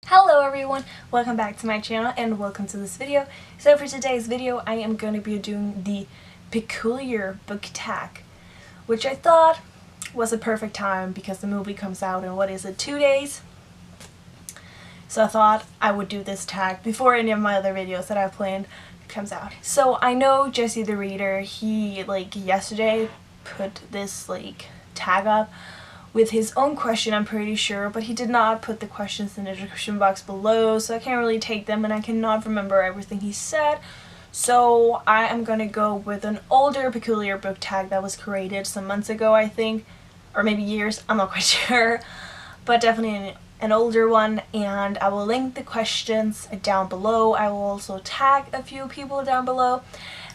Hello everyone, welcome back to my channel and welcome to this video. So for today's video I am going to be doing the peculiar book tag, which I thought was a perfect time because the movie comes out in, what is it, 2 days? So I thought I would do this tag before any of my other videos that I've planned comes out. So I know Jesse the Reader, he yesterday put this tag up with his own question, I'm pretty sure, but he did not put the questions in the description box below, so I can't really take them and I cannot remember everything he said. So I am gonna go with an older peculiar book tag that was created some months ago, I think, or maybe years, I'm not quite sure, but definitely an older one, and I will link the questions down below. I will also tag a few people down below.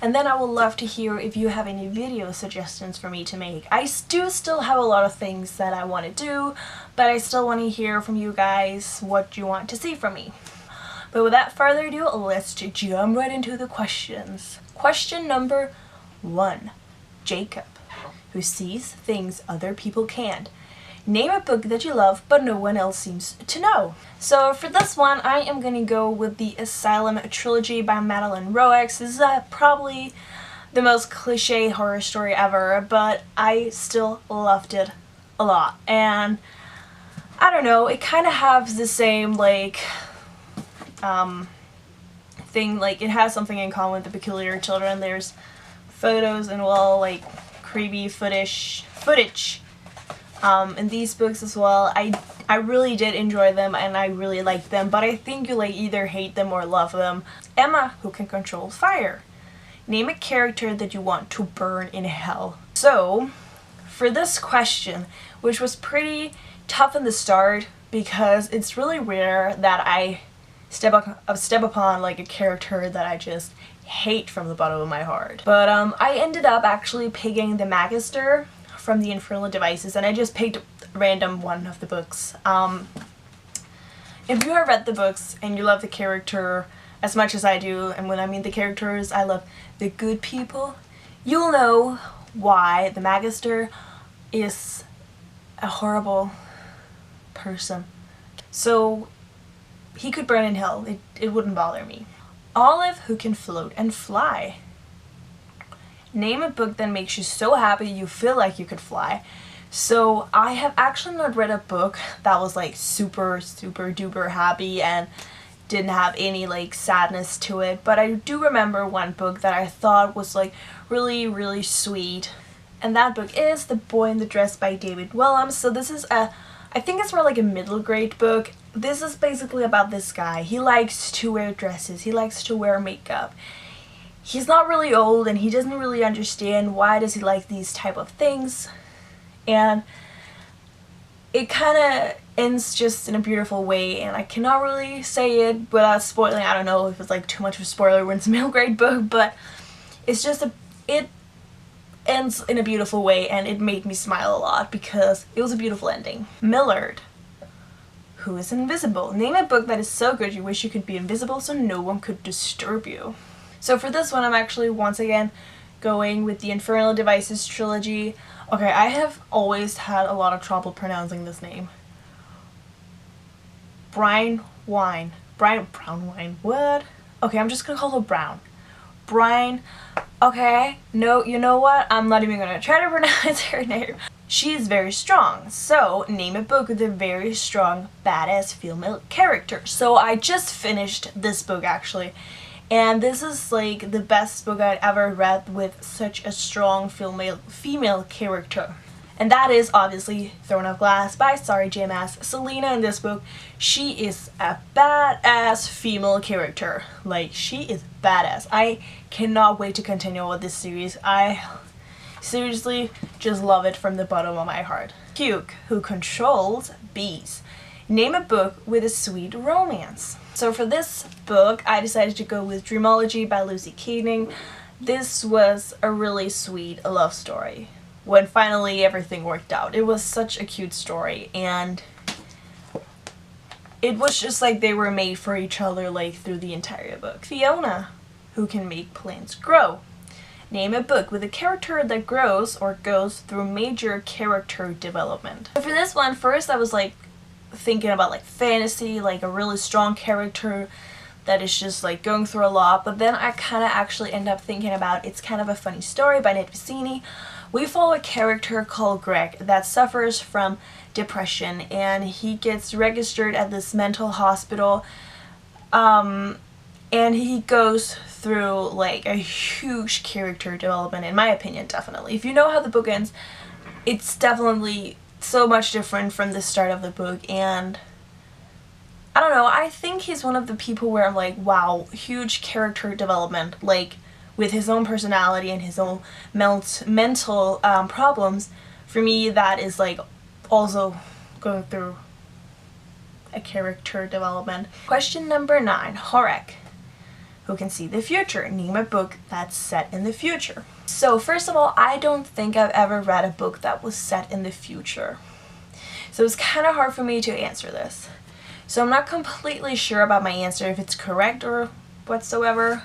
And then I would love to hear if you have any video suggestions for me to make. I do still have a lot of things that I want to do, but I still want to hear from you guys what you want to see from me. But without further ado, let's jump right into the questions. Question number 1. Jacob, who sees things other people can't. Name a book that you love but no one else seems to know. So for this one, I am going to go with the Asylum trilogy by Madeline Roex. This is probably the most cliche horror story ever, but I still loved it a lot. And I don't know, it kind of has the same thing, it has something in common with The Peculiar Children. There's photos and creepy footage in these books as well. I really did enjoy them and I really liked them, but I think you either hate them or love them. Emma, who can control fire. Name a character that you want to burn in hell. So for this question, which was pretty tough in the start because it's really rare that I step upon a character that I just hate from the bottom of my heart. But I ended up actually picking the Magister from the Infernal Devices, and I just picked a random one of the books. If you have read the books and you love the character as much as I do, and when I mean the characters, I love the good people, you'll know why the Magister is a horrible person. So he could burn in hell, it wouldn't bother me. Olive, who can float and fly. Name a book that makes you so happy you feel like you could fly. So I have actually not read a book that was super duper happy and didn't have any sadness to it, but I do remember one book that I thought was really sweet, and that book is The Boy in the Dress by David Walliams. So this is I think it's more a middle grade book. This is basically about this guy. He likes to wear dresses, he likes to wear makeup. He's not really old and he doesn't really understand why does he like these type of things, and it kind of ends just in a beautiful way, and I cannot really say it without spoiling. I don't know if it's too much of a spoiler when it's a middle grade book, but it's just it ends in a beautiful way and it made me smile a lot because it was a beautiful ending. Millard, who is invisible. Name a book that is so good you wish you could be invisible so no one could disturb you. So for this one, I'm actually once again going with the Infernal Devices trilogy. Okay, I have always had a lot of trouble pronouncing this name. Bronwyn, what? Okay, I'm just gonna call her Brown. Brian, okay, no, you know what? I'm not even gonna try to pronounce her name. She is very strong, so name a book with a very strong, badass female character. So I just finished this book actually. And this is the best book I'd ever read with such a strong female character. And that is obviously Throne of Glass by Sarah J. Maas. Selena in this book, she is a badass female character. She is badass. I cannot wait to continue with this series. I seriously just love it from the bottom of my heart. Hugh, who controls bees. Name a book with a sweet romance. So for this book, I decided to go with Dreamology by Lucy Keating. This was a really sweet love story when finally everything worked out. It was such a cute story, and it was just they were made for each other through the entire book. Fiona, who can make plants grow. Name a book with a character that grows or goes through major character development. So for this one, first I was thinking about like fantasy, like a really strong character that is just like going through a lot, but then I kind of actually end up thinking about It's Kind of a Funny Story by Nate Vicini. We follow a character called Greg that suffers from depression, and he gets registered at this mental hospital, and he goes through like a huge character development, in my opinion. Definitely, if you know how the book ends, it's definitely so much different from the start of the book. And I don't know, I think he's one of the people where I'm like, wow, huge character development, like with his own personality and his own mental problems. For me, that is like also going through a character development. Question number 9, Horek, who can see the future. Name a book that's set in the future. So first of all, I don't think I've ever read a book that was set in the future. So it's kind of hard for me to answer this. So I'm not completely sure about my answer, if it's correct or whatsoever.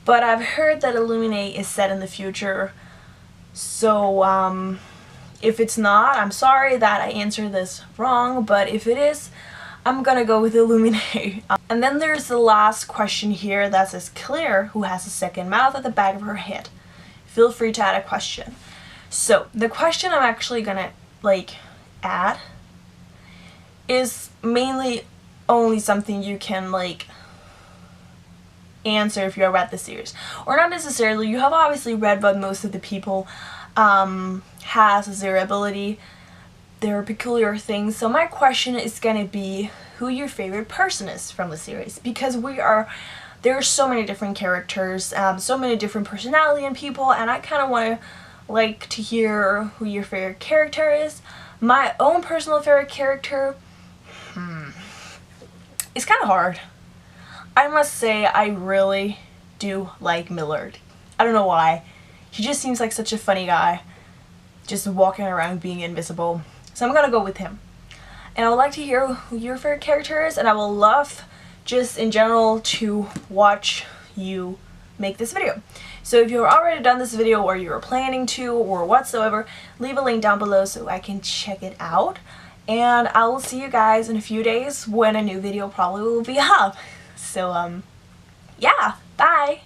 But I've heard that Illuminate is set in the future. So if it's not, I'm sorry that I answered this wrong. But if it is, I'm gonna go with Illuminate. And then there's the last question here that says, Claire, who has a second mouth at the back of her head. Feel free to add a question. So the question I'm actually gonna like add is mainly only something you can like answer if you have read the series, or not necessarily. You have obviously read what most of the people has as their ability, their peculiar things. So my question is gonna be who your favorite person is from the series, because there are so many different characters, so many different personality in people, and I kind of want to like to hear who your favorite character is. My own personal favorite character, it's kind of hard. I must say I really do like Millard. I don't know why. He just seems like such a funny guy, just walking around being invisible. So I'm gonna go with him. And I would like to hear who your favorite character is, and I will love just in general to watch you make this video. So if you've already done this video, or you're planning to, or whatsoever, leave a link down below so I can check it out. And I will see you guys in a few days when a new video probably will be up. So yeah, bye!